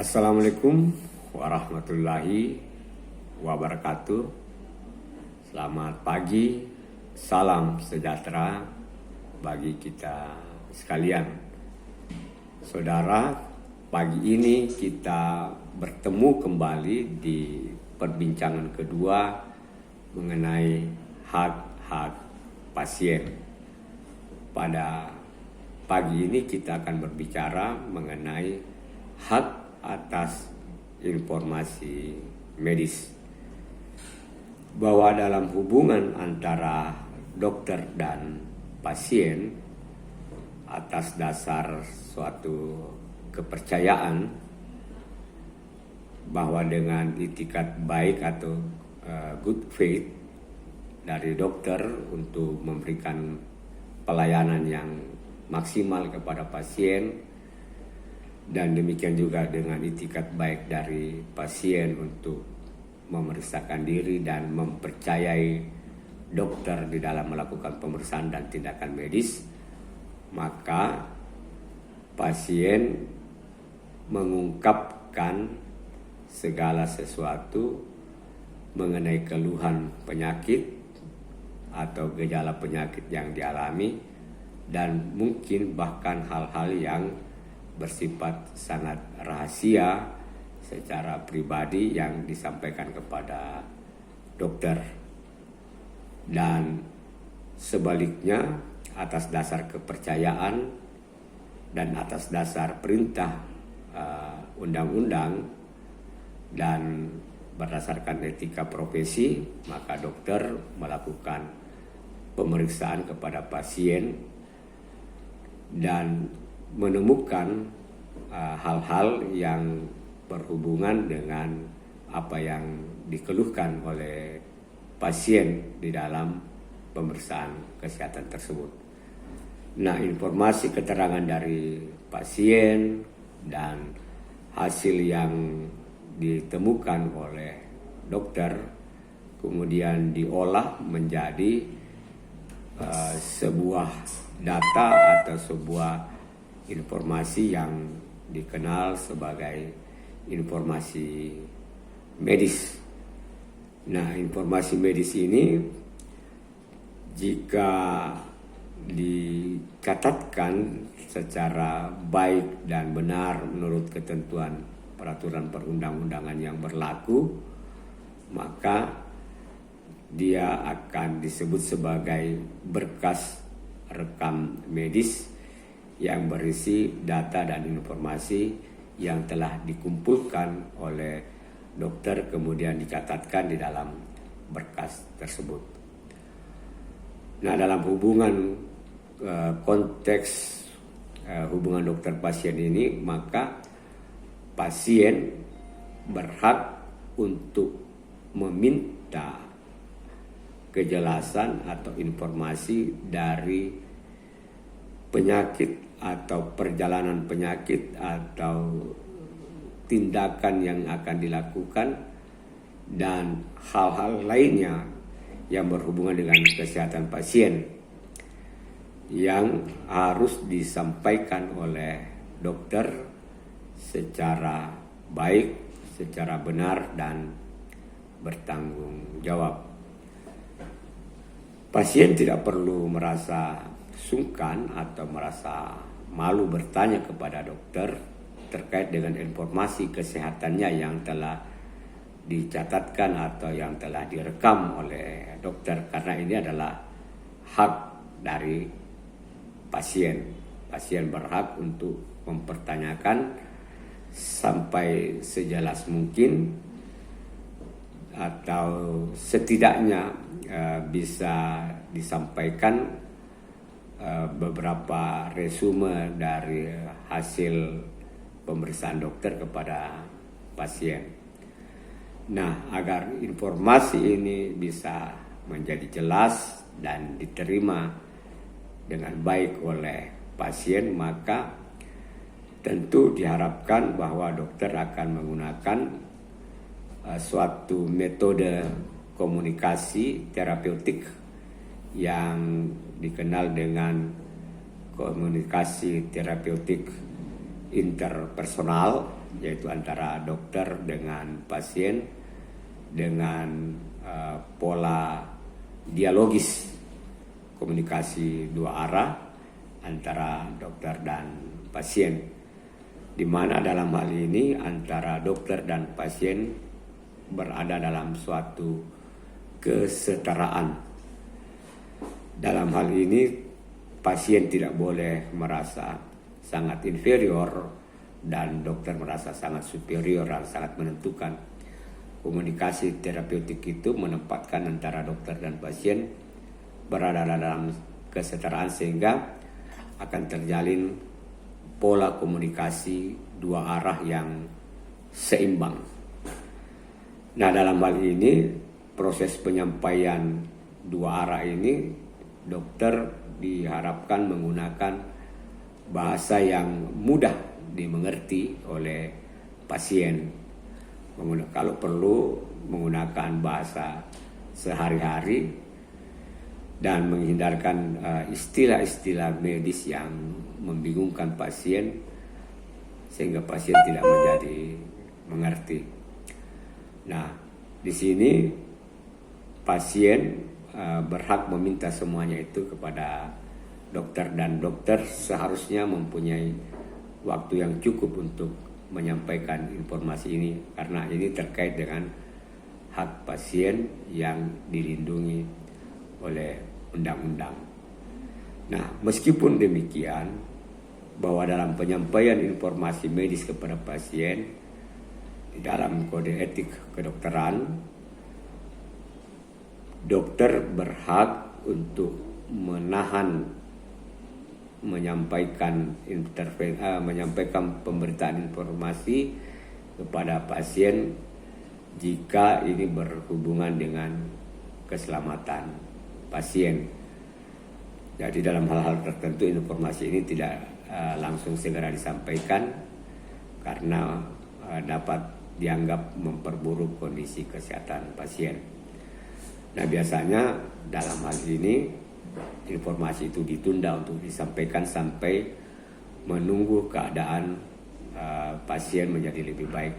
Assalamualaikum warahmatullahi wabarakatuh. Selamat pagi, salam sejahtera bagi kita sekalian. Saudara, pagi ini kita bertemu kembali di perbincangan kedua mengenai hak-hak pasien. Pada pagi ini kita akan berbicara mengenai hak atas informasi medis, bahwa dalam hubungan antara dokter dan pasien atas dasar suatu kepercayaan bahwa dengan itikat baik atau good faith dari dokter untuk memberikan pelayanan yang maksimal kepada pasien, dan demikian juga dengan itikat baik dari pasien untuk memeriksakan diri dan mempercayai dokter di dalam melakukan pemeriksaan dan tindakan medis, maka pasien mengungkapkan segala sesuatu mengenai keluhan penyakit atau gejala penyakit yang dialami, dan mungkin bahkan hal-hal yang bersifat sangat rahasia secara pribadi yang disampaikan kepada dokter. Dan sebaliknya, atas dasar kepercayaan dan atas dasar perintah undang-undang dan berdasarkan etika profesi, maka dokter melakukan pemeriksaan kepada pasien dan menemukan hal-hal yang berhubungan dengan apa yang dikeluhkan oleh pasien di dalam pemeriksaan kesehatan tersebut. Nah, informasi keterangan dari pasien dan hasil yang ditemukan oleh dokter kemudian diolah menjadi sebuah data atau sebuah informasi yang dikenal sebagai informasi medis. Nah, informasi medis ini jika dicatatkan secara baik dan benar menurut ketentuan peraturan perundang-undangan yang berlaku, maka dia akan disebut sebagai berkas rekam medis yang berisi data dan informasi yang telah dikumpulkan oleh dokter kemudian dicatatkan di dalam berkas tersebut. Nah, dalam hubungan konteks hubungan dokter pasien ini, maka pasien berhak untuk meminta kejelasan atau informasi dari penyakit atau perjalanan penyakit atau tindakan yang akan dilakukan dan hal-hal lainnya yang berhubungan dengan kesehatan pasien yang harus disampaikan oleh dokter secara baik, secara benar dan bertanggung jawab. Pasien tidak perlu merasa sungkan atau merasa malu bertanya kepada dokter terkait dengan informasi kesehatannya yang telah dicatatkan atau yang telah direkam oleh dokter, karena ini adalah hak dari pasien. Pasien berhak untuk mempertanyakan sampai sejelas mungkin atau setidaknya bisa disampaikan beberapa resume dari hasil pemeriksaan dokter kepada pasien. Nah, agar informasi ini bisa menjadi jelas dan diterima dengan baik oleh pasien, maka tentu diharapkan bahwa dokter akan menggunakan suatu metode komunikasi terapeutik yang dikenal dengan komunikasi terapeutik interpersonal, yaitu antara dokter dengan pasien, dengan pola dialogis komunikasi dua arah antara dokter dan pasien, di mana dalam hal ini antara dokter dan pasien berada dalam suatu kesetaraan. Dalam hal ini pasien tidak boleh merasa sangat inferior dan dokter merasa sangat superior dan sangat menentukan. Komunikasi terapeutik itu menempatkan antara dokter dan pasien berada dalam kesetaraan sehingga akan terjalin pola komunikasi dua arah yang seimbang. Nah, dalam hal ini proses penyampaian dua arah ini dokter diharapkan menggunakan bahasa yang mudah dimengerti oleh pasien. Kalau perlu menggunakan bahasa sehari-hari dan menghindarkan istilah-istilah medis yang membingungkan pasien sehingga pasien tidak menjadi mengerti. Nah, di sini pasien berhak meminta semuanya itu kepada dokter, dan dokter seharusnya mempunyai waktu yang cukup untuk menyampaikan informasi ini karena ini terkait dengan hak pasien yang dilindungi oleh undang-undang. Nah, meskipun demikian, bahwa dalam penyampaian informasi medis kepada pasien di dalam kode etik kedokteran, dokter berhak untuk menyampaikan pemberitaan informasi kepada pasien jika ini berhubungan dengan keselamatan pasien. Jadi dalam hal-hal tertentu informasi ini tidak langsung segera disampaikan karena dapat dianggap memperburuk kondisi kesehatan pasien. Nah, biasanya dalam hal ini informasi itu ditunda untuk disampaikan sampai menunggu keadaan pasien menjadi lebih baik.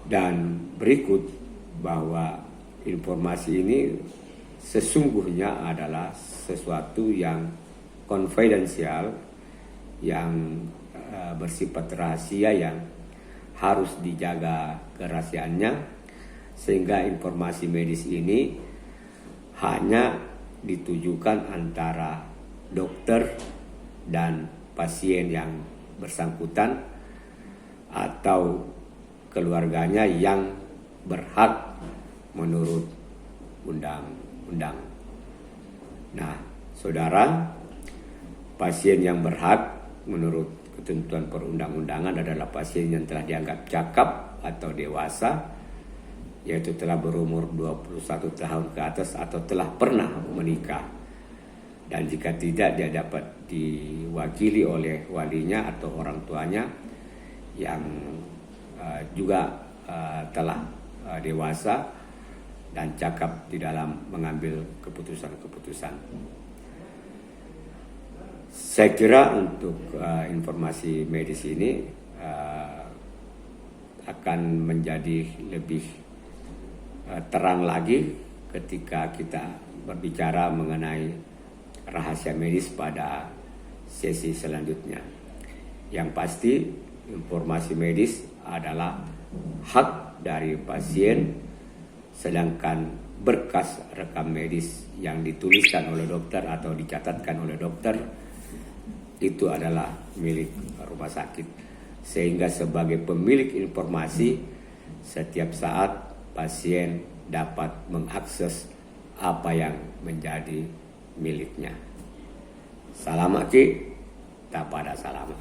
Dan berikut bahwa informasi ini sesungguhnya adalah sesuatu yang konfidensial, yang bersifat rahasia, yang harus dijaga kerahasiaannya, sehingga informasi medis ini hanya ditujukan antara dokter dan pasien yang bersangkutan atau keluarganya yang berhak menurut undang-undang. Nah, saudara, pasien yang berhak menurut ketentuan perundang-undangan adalah pasien yang telah dianggap cakap atau dewasa, yaitu telah berumur 21 tahun ke atas atau telah pernah menikah. Dan jika tidak, dia dapat diwakili oleh walinya atau orang tuanya yang juga telah dewasa dan cakap di dalam mengambil keputusan-keputusan. Saya kira untuk informasi medis ini akan menjadi lebih terang lagi ketika kita berbicara mengenai rahasia medis pada sesi selanjutnya. Yang pasti informasi medis adalah hak dari pasien, sedangkan berkas rekam medis yang dituliskan oleh dokter atau dicatatkan oleh dokter itu adalah milik rumah sakit. Sehingga sebagai pemilik informasi, setiap saat pasien dapat mengakses apa yang menjadi miliknya. Salam aki, tak pada salam.